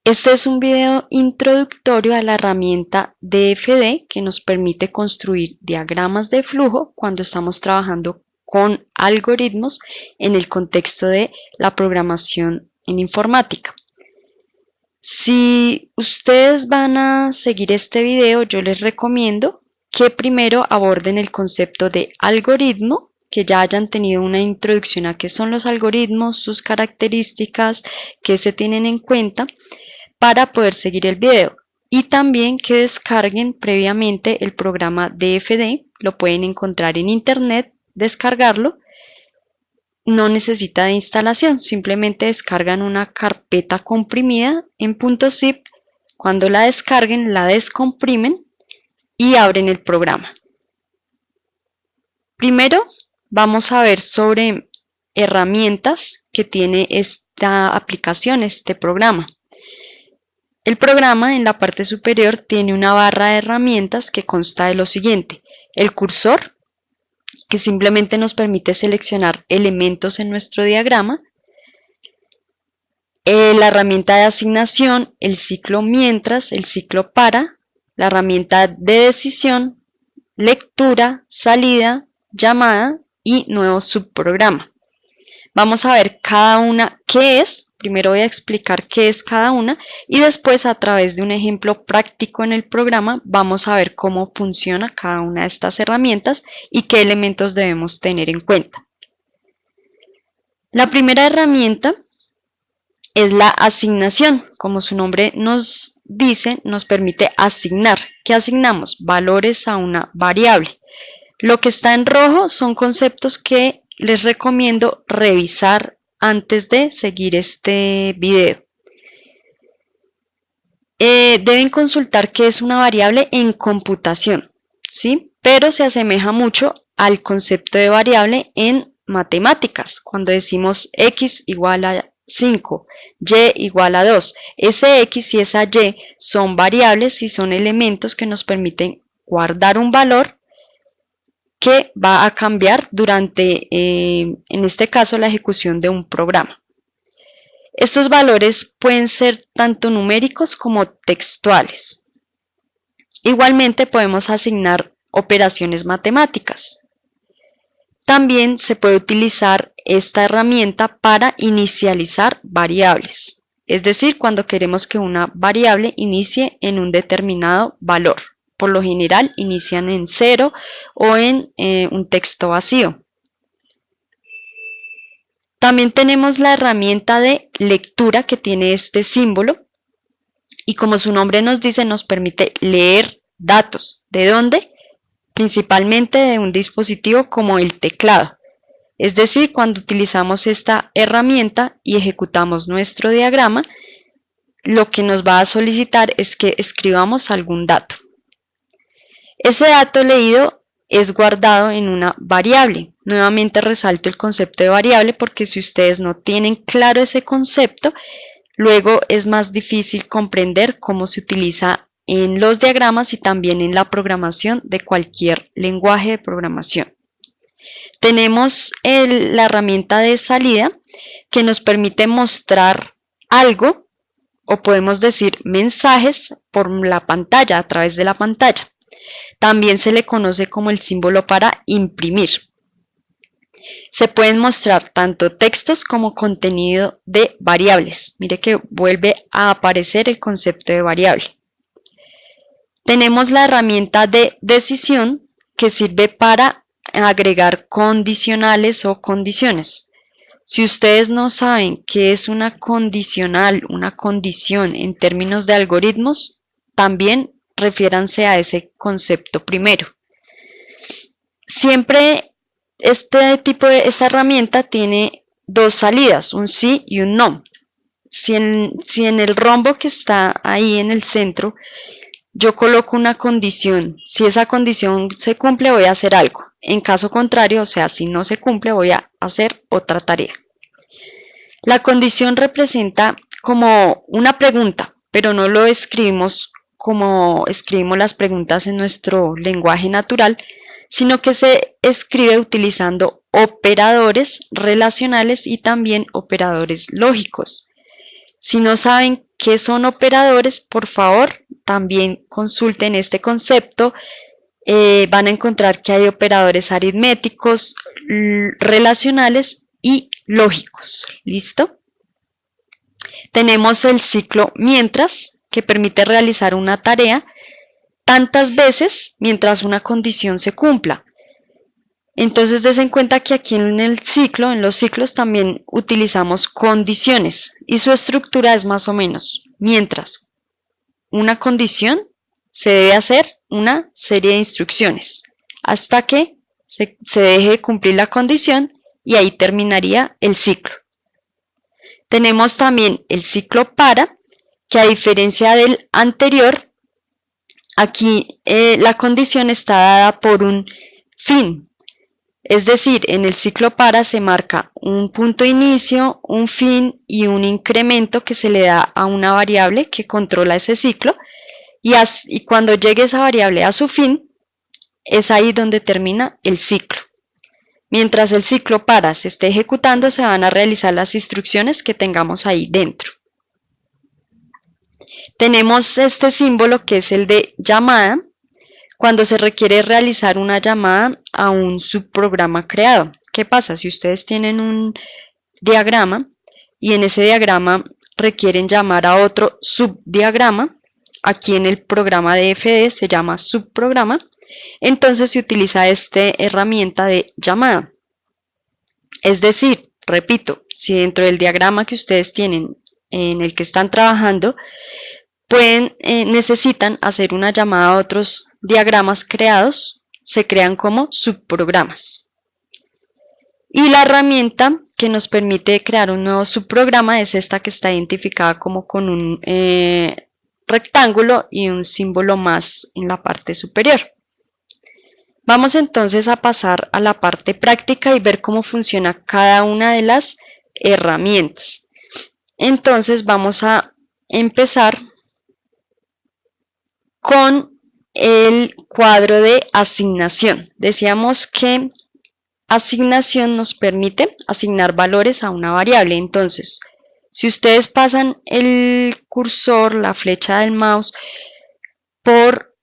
Este es un video introductorio a la herramienta DFD que nos permite construir diagramas de flujo cuando estamos trabajando con algoritmos en el contexto de la programación en informática. Si ustedes van a seguir este video, yo les recomiendo que primero aborden el concepto de algoritmo, que ya hayan tenido una introducción a qué son los algoritmos, sus características, qué se tienen en cuenta, para poder seguir el video, y también que descarguen previamente el programa DFD. Lo pueden encontrar en internet, descargarlo, no necesita de instalación, simplemente descargan una carpeta comprimida en .zip, cuando la descarguen la descomprimen y abren el programa. Primero vamos a ver sobre herramientas que tiene esta aplicación, este programa. El programa en la parte superior tiene una barra de herramientas que consta de lo siguiente: el cursor, que simplemente nos permite seleccionar elementos en nuestro diagrama, la herramienta de asignación, el ciclo mientras, el ciclo para, la herramienta de decisión, lectura, salida, llamada y nuevo subprograma. Vamos a ver cada una qué es. Primero voy a explicar qué es cada una y después, a través de un ejemplo práctico en el programa, vamos a ver cómo funciona cada una de estas herramientas y qué elementos debemos tener en cuenta. La primera herramienta es la asignación. Como su nombre nos dice, nos permite asignar. ¿Qué asignamos? Valores a una variable. Lo que está en rojo son conceptos que les recomiendo revisar antes de seguir este video. Deben consultar qué es una variable en computación, ¿sí? Pero se asemeja mucho al concepto de variable en matemáticas, cuando decimos x igual a 5, y igual a 2. Ese x y esa y son variables y son elementos que nos permiten guardar un valor que va a cambiar durante, en este caso, la ejecución de un programa. Estos valores pueden ser tanto numéricos como textuales. Igualmente podemos asignar operaciones matemáticas. También se puede utilizar esta herramienta para inicializar variables, es decir, cuando queremos que una variable inicie en un determinado valor. Por lo general inician en 0 o en un texto vacío. También tenemos la herramienta de lectura, que tiene este símbolo y, como su nombre nos dice, nos permite leer datos. ¿De dónde? Principalmente de un dispositivo como el teclado. Es decir, cuando utilizamos esta herramienta y ejecutamos nuestro diagrama, lo que nos va a solicitar es que escribamos algún dato. Ese dato leído es guardado en una variable. Nuevamente resalto el concepto de variable porque si ustedes no tienen claro ese concepto, luego es más difícil comprender cómo se utiliza en los diagramas y también en la programación de cualquier lenguaje de programación. Tenemos la herramienta de salida, que nos permite mostrar algo, o podemos decir mensajes, por la pantalla, a través de la pantalla. También se le conoce como el símbolo para imprimir. Se pueden mostrar tanto textos como contenido de variables. Mire que vuelve a aparecer el concepto de variable. Tenemos la herramienta de decisión, que sirve para agregar condicionales o condiciones. Si ustedes no saben qué es una condicional, una condición en términos de algoritmos, también refiéranse a ese concepto primero. Siempre esta herramienta tiene dos salidas, un sí y un no. Si en el rombo que está ahí en el centro yo coloco una condición, si esa condición se cumple voy a hacer algo, en caso contrario, o sea, si no se cumple voy a hacer otra tarea. La condición representa como una pregunta, pero no lo escribimos como escribimos las preguntas en nuestro lenguaje natural, sino que se escribe utilizando operadores relacionales y también operadores lógicos. Si no saben qué son operadores, por favor, también consulten este concepto. Van a encontrar que hay operadores aritméticos, relacionales y lógicos. ¿Listo? Tenemos el ciclo mientras, que permite realizar una tarea tantas veces mientras una condición se cumpla. Entonces, des en cuenta que aquí en los ciclos también utilizamos condiciones y su estructura es más o menos mientras una condición se debe hacer una serie de instrucciones hasta que se deje de cumplir la condición y ahí terminaría el ciclo. Tenemos también el ciclo para, que a diferencia del anterior, aquí la condición está dada por un fin. Es decir, en el ciclo para se marca un punto de inicio, un fin y un incremento que se le da a una variable que controla ese ciclo y cuando llegue esa variable a su fin, es ahí donde termina el ciclo. Mientras el ciclo para se esté ejecutando, se van a realizar las instrucciones que tengamos ahí dentro. Tenemos este símbolo que es el de llamada, cuando se requiere realizar una llamada a un subprograma creado. ¿Qué pasa? Si ustedes tienen un diagrama y en ese diagrama requieren llamar a otro subdiagrama, aquí en el programa de FD se llama subprograma, entonces se utiliza esta herramienta de llamada. Es decir, repito, si dentro del diagrama que ustedes tienen en el que están trabajando, necesitan hacer una llamada a otros diagramas creados, se crean como subprogramas. Y la herramienta que nos permite crear un nuevo subprograma es esta que está identificada como con un rectángulo y un símbolo más en la parte superior. Vamos entonces a pasar a la parte práctica y ver cómo funciona cada una de las herramientas. Entonces vamos a empezar con el cuadro de asignación. Decíamos que asignación nos permite asignar valores a una variable. Entonces, si ustedes pasan el cursor, la flecha del mouse, por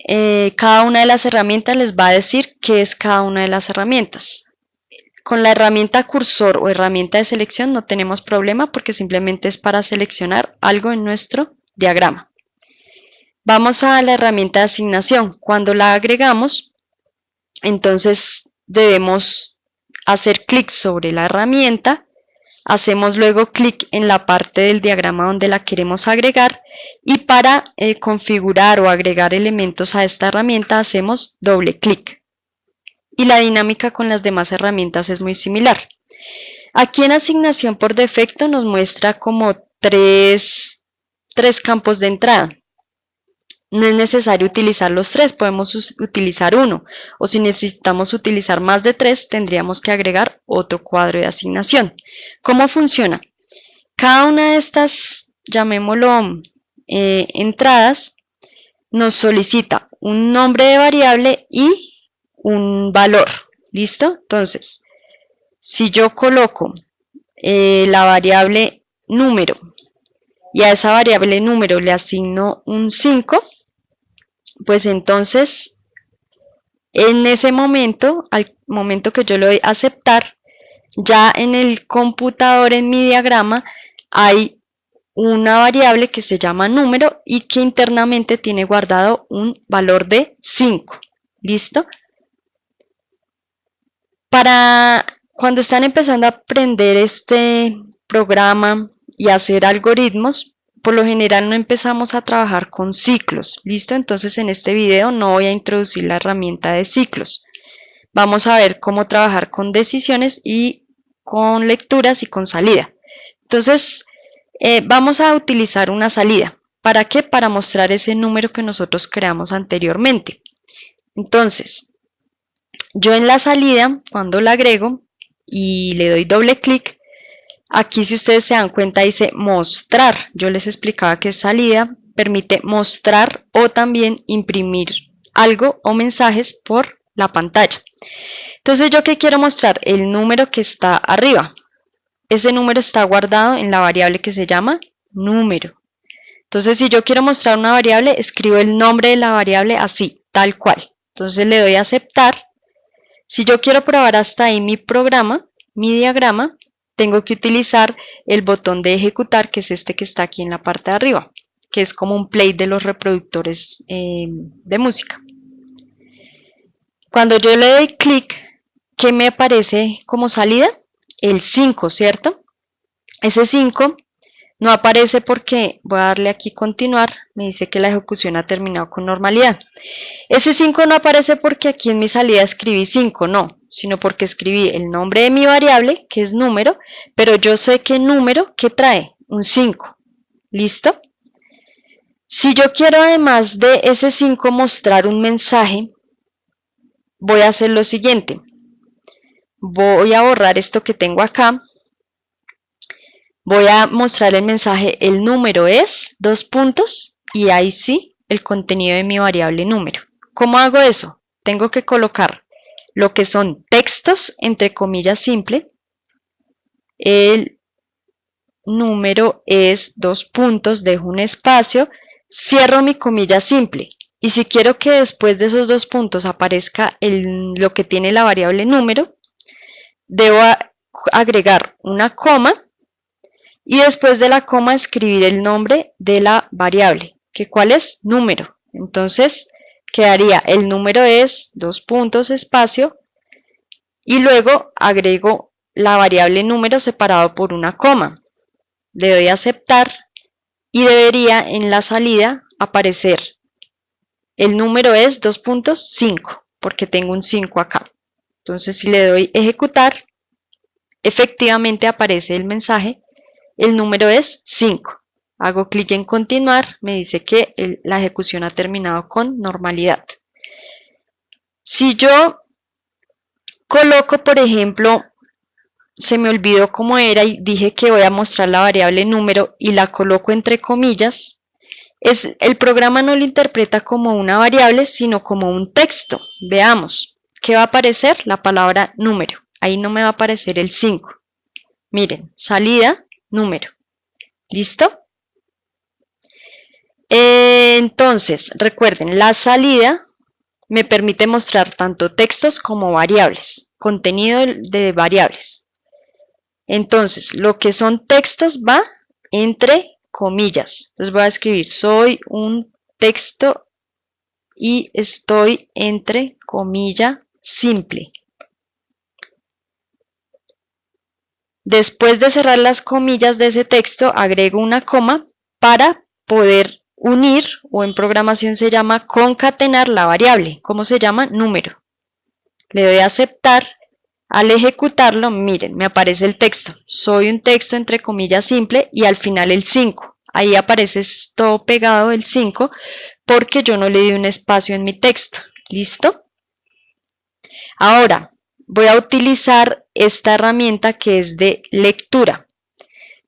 cada una de las herramientas, les va a decir qué es cada una de las herramientas. Con la herramienta cursor o herramienta de selección no tenemos problema porque simplemente es para seleccionar algo en nuestro diagrama. Vamos a la herramienta de asignación. Cuando la agregamos, entonces debemos hacer clic sobre la herramienta, hacemos luego clic en la parte del diagrama donde la queremos agregar y para configurar o agregar elementos a esta herramienta hacemos doble clic. Y la dinámica con las demás herramientas es muy similar. Aquí en asignación por defecto nos muestra como tres campos de entrada. No es necesario utilizar los tres, podemos utilizar uno, o si necesitamos utilizar más de tres, tendríamos que agregar otro cuadro de asignación. ¿Cómo funciona? Cada una de estas, llamémoslo, entradas, nos solicita un nombre de variable y un valor. ¿Listo? Entonces, si yo coloco la variable número y a esa variable número le asigno un 5, pues entonces en ese momento, al momento que yo le doy a aceptar, ya en el computador, en mi diagrama, hay una variable que se llama número y que internamente tiene guardado un valor de 5. ¿Listo? Para cuando están empezando a aprender este programa y hacer algoritmos, por lo general no empezamos a trabajar con ciclos. ¿Listo? Entonces en este video no voy a introducir la herramienta de ciclos. Vamos a ver cómo trabajar con decisiones y con lecturas y con salida. Entonces vamos a utilizar una salida. ¿Para qué? Para mostrar ese número que nosotros creamos anteriormente. Entonces, yo en la salida, cuando la agrego y le doy doble clic, aquí si ustedes se dan cuenta dice mostrar. Yo les explicaba que salida permite mostrar o también imprimir algo o mensajes por la pantalla. Entonces, ¿yo qué quiero mostrar? El número que está arriba. Ese número está guardado en la variable que se llama número. Entonces, si yo quiero mostrar una variable, escribo el nombre de la variable así, tal cual. Entonces le doy a aceptar. Si yo quiero probar hasta ahí mi programa, mi diagrama, tengo que utilizar el botón de ejecutar, que es este que está aquí en la parte de arriba, que es como un play de los reproductores de música. Cuando yo le doy clic, ¿qué me aparece como salida? El 5, ¿cierto? Ese 5 no aparece porque voy a darle aquí continuar, me dice que la ejecución ha terminado con normalidad. Ese 5 no aparece porque aquí en mi salida escribí 5, no, sino porque escribí el nombre de mi variable, que es número, pero yo sé que número, ¿qué trae? Un 5. ¿Listo? Si yo quiero además de ese 5 mostrar un mensaje, voy a hacer lo siguiente. Voy a borrar esto que tengo acá. Voy a mostrar el mensaje, el número es, dos puntos, y ahí sí, el contenido de mi variable número. ¿Cómo hago eso? Tengo que colocar lo que son textos, entre comillas simple. El número es, dos puntos, dejo un espacio, cierro mi comilla simple. Y si quiero que después de esos dos puntos aparezca lo que tiene la variable número, debo agregar una coma y después de la coma escribir el nombre de la variable, que cuál es, número. Entonces quedaría el número es, dos puntos, espacio, y luego agrego la variable número separado por una coma. Le doy a aceptar y debería en la salida aparecer el número es, dos puntos, 5, porque tengo un 5 acá. Entonces si le doy ejecutar, efectivamente aparece el mensaje, el número es 5. Hago clic en continuar, me dice que la ejecución ha terminado con normalidad. Si yo coloco, por ejemplo, se me olvidó cómo era y dije que voy a mostrar la variable número y la coloco entre comillas, el programa no lo interpreta como una variable, sino como un texto. Veamos, ¿qué va a aparecer? La palabra número. Ahí no me va a aparecer el 5. Miren, salida, número. ¿Listo? Entonces, recuerden, la salida me permite mostrar tanto textos como variables, contenido de variables. Entonces, lo que son textos va entre comillas. Entonces voy a escribir, soy un texto y estoy entre comilla simple. Después de cerrar las comillas de ese texto, agrego una coma para poder unir, o en programación se llama concatenar la variable. ¿Cómo se llama? Número. Le doy a aceptar. Al ejecutarlo, miren, me aparece el texto. Soy un texto entre comillas simple y al final el 5. Ahí aparece todo pegado el 5 porque yo no le di un espacio en mi texto. ¿Listo? Ahora voy a utilizar esta herramienta que es de lectura.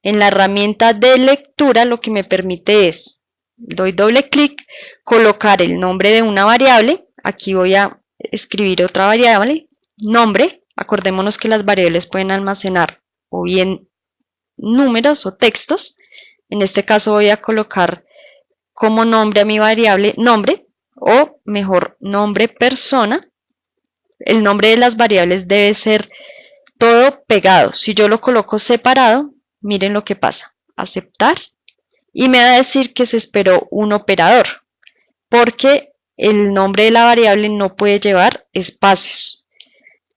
En la herramienta de lectura lo que me permite es, doy doble clic, colocar el nombre de una variable. Aquí voy a escribir otra variable, nombre. Acordémonos que las variables pueden almacenar o bien números o textos. En este caso voy a colocar como nombre a mi variable nombre, o mejor nombre persona. El nombre de las variables debe ser todo pegado. Si yo lo coloco separado, miren lo que pasa. Aceptar. Y me va a decir que se esperó un operador, porque el nombre de la variable no puede llevar espacios.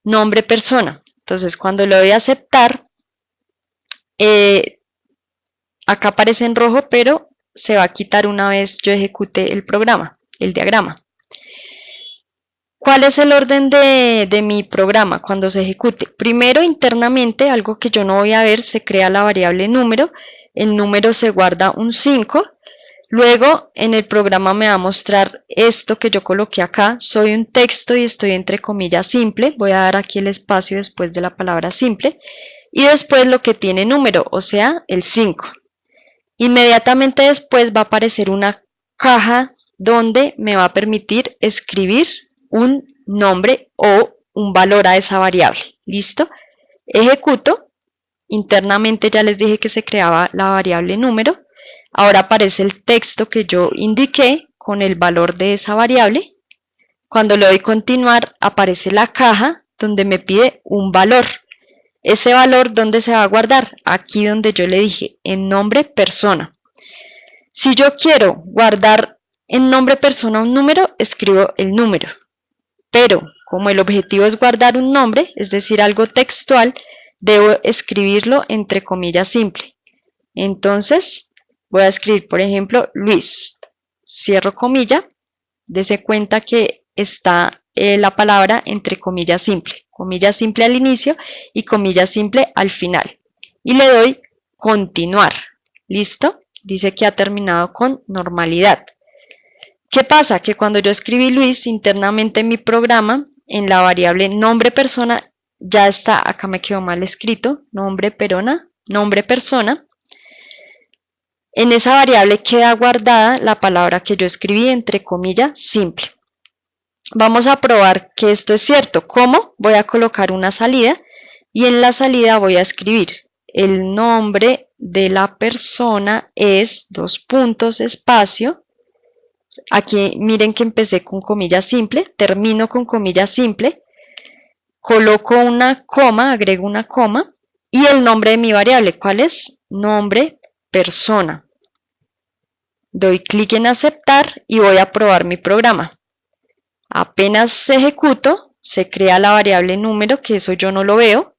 Nombre persona. Entonces cuando le doy a aceptar, acá aparece en rojo, pero se va a quitar una vez yo ejecute el programa, el diagrama. ¿Cuál es el orden de mi programa cuando se ejecute? Primero, internamente, algo que yo no voy a ver, se crea la variable número. El número se guarda un 5. Luego, en el programa me va a mostrar esto que yo coloqué acá. Soy un texto y estoy entre comillas simple. Voy a dar aquí el espacio después de la palabra simple. Y después lo que tiene número, o sea, el 5. Inmediatamente después va a aparecer una caja donde me va a permitir escribir un nombre o un valor a esa variable. ¿Listo? Ejecuto. Internamente ya les dije que se creaba la variable número. Ahora aparece el texto que yo indiqué con el valor de esa variable. Cuando le doy continuar, aparece la caja donde me pide un valor. Ese valor, ¿dónde se va a guardar? Aquí donde yo le dije, en nombre persona. Si yo quiero guardar en nombre persona un número, escribo el número. Pero como el objetivo es guardar un nombre, es decir, algo textual, debo escribirlo entre comillas simple. Entonces, voy a escribir, por ejemplo, Luis. Cierro comilla. Dese cuenta que está la palabra entre comillas simple al inicio y comillas simple al final. Y le doy continuar. ¿Listo? Dice que ha terminado con normalidad. ¿Qué pasa? Que cuando yo escribí Luis, internamente en mi programa, en la variable nombre persona, ya está, acá me quedó mal escrito, nombre persona. En esa variable queda guardada la palabra que yo escribí entre comillas simple. Vamos a probar que esto es cierto. ¿Cómo? Voy a colocar una salida y en la salida voy a escribir el nombre de la persona es, dos puntos, espacio. Aquí miren que empecé con comilla simple, termino con comilla simple, coloco una coma, agrego una coma y el nombre de mi variable, ¿cuál es? Nombre persona. Doy clic en aceptar y voy a probar mi programa. Apenas ejecuto, se crea la variable número, que eso yo no lo veo.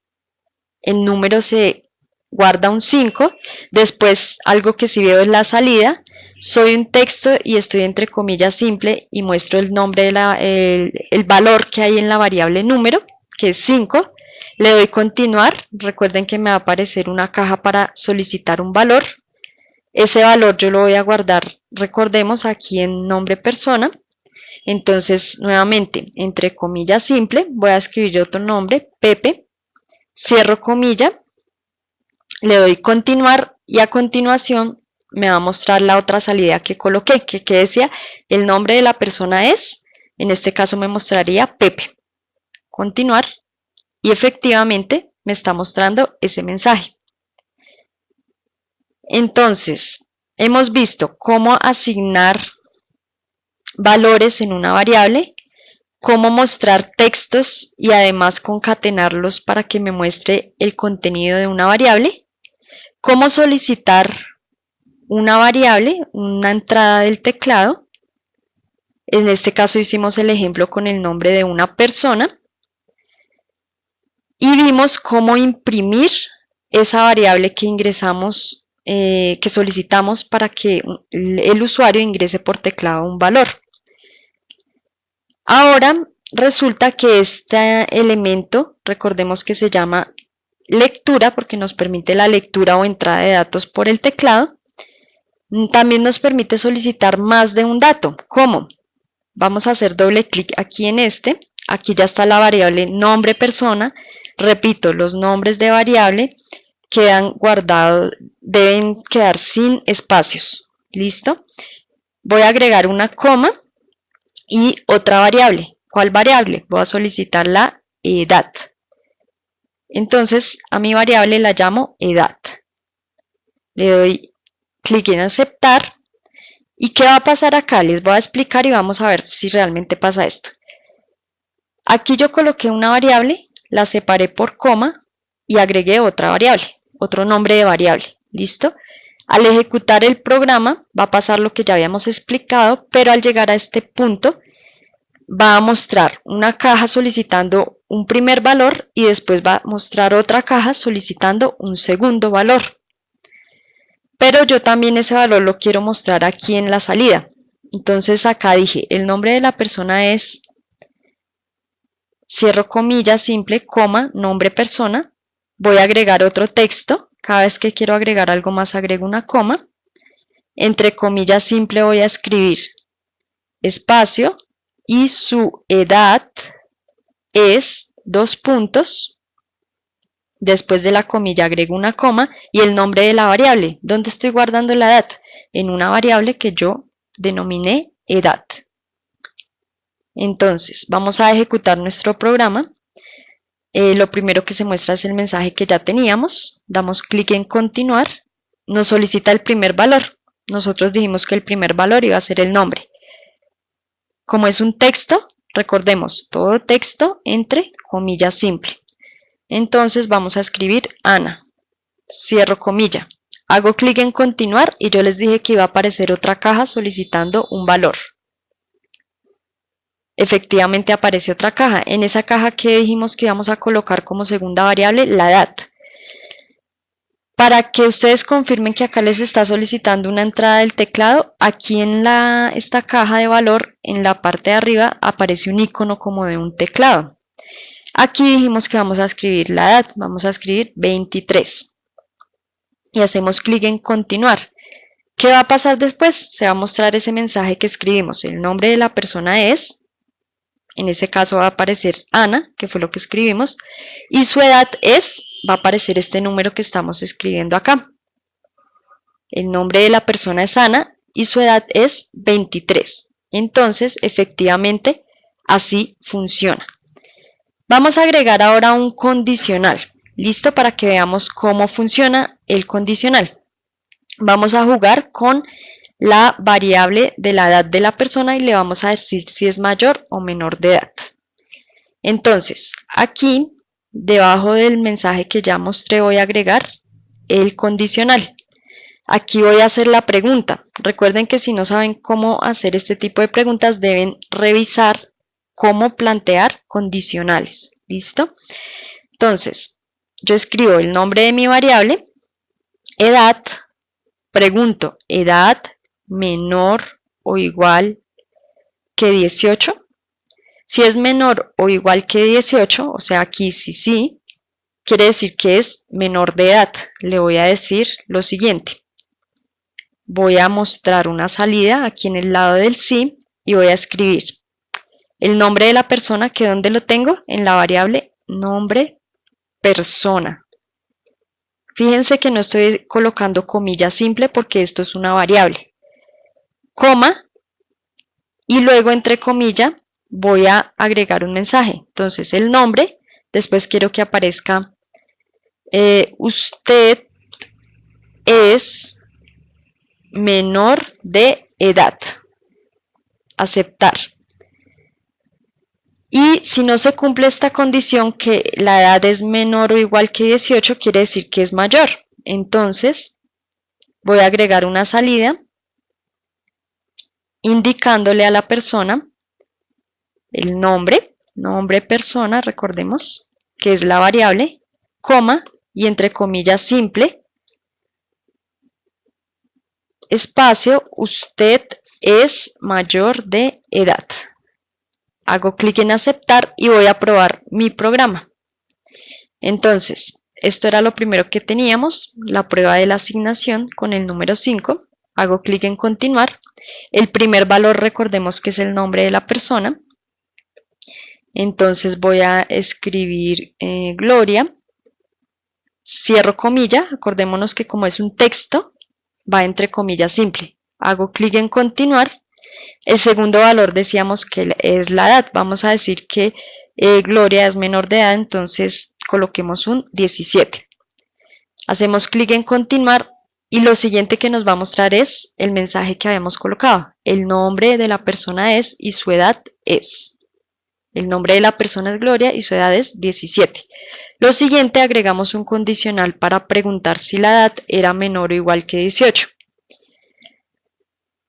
El número se guarda un 5. Después, algo que sí veo es la salida. Soy un texto y estoy entre comillas simple y muestro el nombre, el valor que hay en la variable número, que es 5. Le doy continuar. Recuerden que me va a aparecer una caja para solicitar un valor. Ese valor yo lo voy a guardar, recordemos, aquí en nombre persona. Entonces, nuevamente, entre comillas simple, voy a escribir otro nombre, Pepe, cierro comilla, le doy continuar y a continuación me va a mostrar la otra salida que coloqué, que decía el nombre de la persona es, en este caso me mostraría Pepe. Continuar y efectivamente me está mostrando ese mensaje. Entonces, hemos visto cómo asignar valores en una variable, cómo mostrar textos y además concatenarlos para que me muestre el contenido de una variable, cómo solicitar una variable, una entrada del teclado. En este caso hicimos el ejemplo con el nombre de una persona y vimos cómo imprimir esa variable que ingresamos, que solicitamos para que el usuario ingrese por teclado un valor. Ahora resulta que este elemento, recordemos que se llama lectura porque nos permite la lectura o entrada de datos por el teclado, también nos permite solicitar más de un dato. ¿Cómo? Vamos a hacer doble clic aquí en este, aquí ya está la variable nombre persona, repito, los nombres de variable quedan guardados, deben quedar sin espacios, ¿listo? Voy a agregar una coma y otra variable. ¿Cuál variable? Voy a solicitar la edad. Entonces a mi variable la llamo edad. Le doy clic en aceptar. ¿Y qué va a pasar acá? Les voy a explicar y vamos a ver si realmente pasa esto. Aquí yo coloqué una variable, la separé por coma y agregué otra variable, otro nombre de variable. ¿Listo? Al ejecutar el programa va a pasar lo que ya habíamos explicado, pero al llegar a este punto va a mostrar una caja solicitando un primer valor y después va a mostrar otra caja solicitando un segundo valor. Pero yo también ese valor lo quiero mostrar aquí en la salida. Entonces acá dije, el nombre de la persona es, cierro comillas simple, coma, nombre persona. Voy a agregar otro texto. Cada vez que quiero agregar algo más agrego una coma. Entre comillas simple voy a escribir espacio y su edad es, dos puntos. Después de la comilla agrego una coma y el nombre de la variable. ¿Dónde estoy guardando la edad? En una variable que yo denominé edad. Entonces, vamos a ejecutar nuestro programa. Lo primero que se muestra es el mensaje que ya teníamos. Damos clic en continuar. Nos solicita el primer valor. nosotros dijimos que el primer valor iba a ser el nombre. Como es un texto, recordemos, todo texto entre comillas simple. Entonces vamos a escribir Ana, cierro comilla. Hago clic en continuar y yo les dije que iba a aparecer otra caja solicitando un valor. Efectivamente aparece otra caja. En esa caja que dijimos que íbamos a colocar como segunda variable la edad. Para que ustedes confirmen que acá les está solicitando una entrada del teclado, aquí en esta caja de valor, en la parte de arriba, aparece un icono como de un teclado. Aquí dijimos que vamos a escribir la edad, vamos a escribir 23. Y hacemos clic en continuar. ¿Qué va a pasar después? Se va a mostrar ese mensaje que escribimos. El nombre de la persona es, en ese caso va a aparecer Ana, que fue lo que escribimos, y su edad es, va a aparecer este número que estamos escribiendo acá. El nombre de la persona es Ana y su edad es 23. Entonces, efectivamente, así funciona. Vamos a agregar ahora un condicional. Listo, para que veamos cómo funciona el condicional. Vamos a jugar con la variable de la edad de la persona y le vamos a decir si es mayor o menor de edad. Entonces, aquí, debajo del mensaje que ya mostré, voy a agregar el condicional. Aquí voy a hacer la pregunta. Recuerden que si no saben cómo hacer este tipo de preguntas, deben revisar cómo plantear condicionales. ¿Listo? Entonces, yo escribo el nombre de mi variable, edad, pregunto, edad menor o igual que 18. Si es menor o igual que 18, o sea, aquí sí, quiere decir que es menor de edad. Le voy a decir lo siguiente. Voy a mostrar una salida aquí en el lado del sí y voy a escribir el nombre de la persona, que ¿dónde lo tengo? En la variable nombre persona. Fíjense que no estoy colocando comilla simple porque esto es una variable. Coma y luego entre comillas voy a agregar un mensaje. Entonces el nombre, después quiero que aparezca usted es menor de edad. Aceptar. Y si no se cumple esta condición, que la edad es menor o igual que 18, quiere decir que es mayor. Entonces voy a agregar una salida indicándole a la persona el nombre persona, recordemos que es la variable, coma y entre comillas simple, espacio, usted es mayor de edad. Hago clic en aceptar y voy a probar mi programa. Entonces, esto era lo primero que teníamos, la prueba de la asignación con el número 5. Hago clic en continuar. El primer valor, recordemos que es el nombre de la persona. Entonces voy a escribir Gloria. Cierro comilla, acordémonos que como es un texto, va entre comillas simple. Hago clic en continuar. El segundo valor decíamos que es la edad. Vamos a decir que Gloria es menor de edad, entonces coloquemos un 17. Hacemos clic en continuar y lo siguiente que nos va a mostrar es el mensaje que habíamos colocado. El nombre de la persona es y su edad es. El nombre de la persona es Gloria y su edad es 17. Lo siguiente, agregamos un condicional para preguntar si la edad era menor o igual que 18.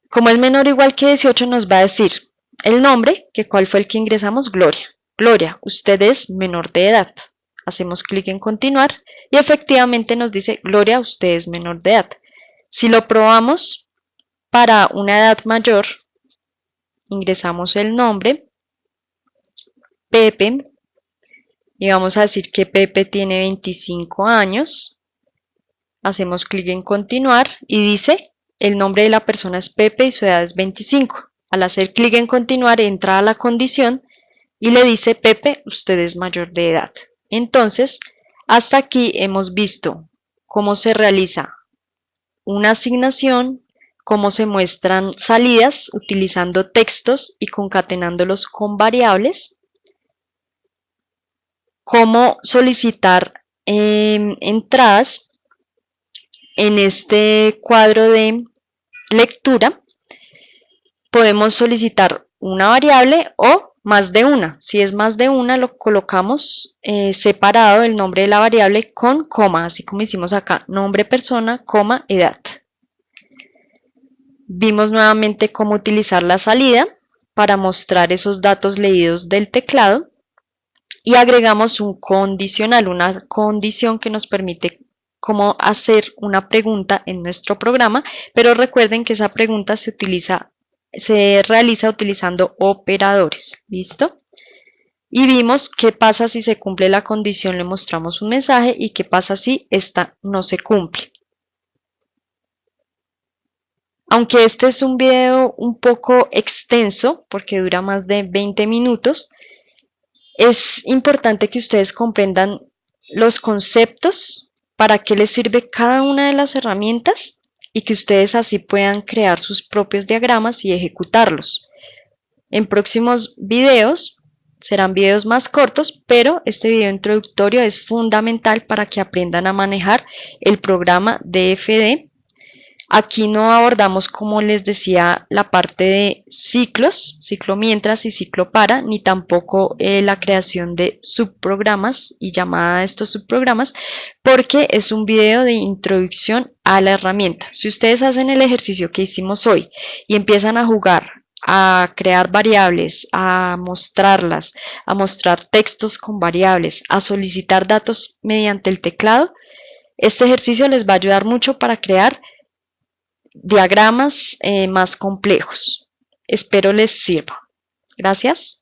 Como es menor o igual que 18, nos va a decir el nombre, que cuál fue el que ingresamos, Gloria. Gloria, usted es menor de edad. Hacemos clic en continuar y efectivamente nos dice Gloria, usted es menor de edad. Si lo probamos para una edad mayor, ingresamos el nombre, Pepe, y vamos a decir que Pepe tiene 25 años. Hacemos clic en continuar y dice el nombre de la persona es Pepe y su edad es 25. Al hacer clic en continuar entra a la condición y le dice Pepe, usted es mayor de edad. Entonces, hasta aquí hemos visto cómo se realiza una asignación, cómo se muestran salidas utilizando textos y concatenándolos con variables, cómo solicitar entradas en este cuadro de lectura, podemos solicitar una variable o más de una. Si es más de una, lo colocamos separado el nombre de la variable con coma, así como hicimos acá, nombre persona, coma, edad. Vimos nuevamente cómo utilizar la salida para mostrar esos datos leídos del teclado y agregamos un condicional, una condición que nos permite cómo hacer una pregunta en nuestro programa, pero recuerden que esa pregunta se realiza utilizando operadores. ¿Listo? Y vimos qué pasa si se cumple la condición, le mostramos un mensaje, y qué pasa si esta no se cumple. Aunque este es un video un poco extenso, porque dura más de 20 minutos, es importante que ustedes comprendan los conceptos, para qué les sirve cada una de las herramientas, y que ustedes así puedan crear sus propios diagramas y ejecutarlos. En próximos videos serán videos más cortos, pero este video introductorio es fundamental para que aprendan a manejar el programa DFD. Aquí no abordamos, como les decía, la parte de ciclos, ciclo mientras y ciclo para, ni tampoco la creación de subprogramas y llamada a estos subprogramas, porque es un video de introducción a la herramienta. Si ustedes hacen el ejercicio que hicimos hoy y empiezan a jugar, a crear variables, a mostrarlas, a mostrar textos con variables, a solicitar datos mediante el teclado, este ejercicio les va a ayudar mucho para crear diagramas más complejos. Espero les sirva. Gracias.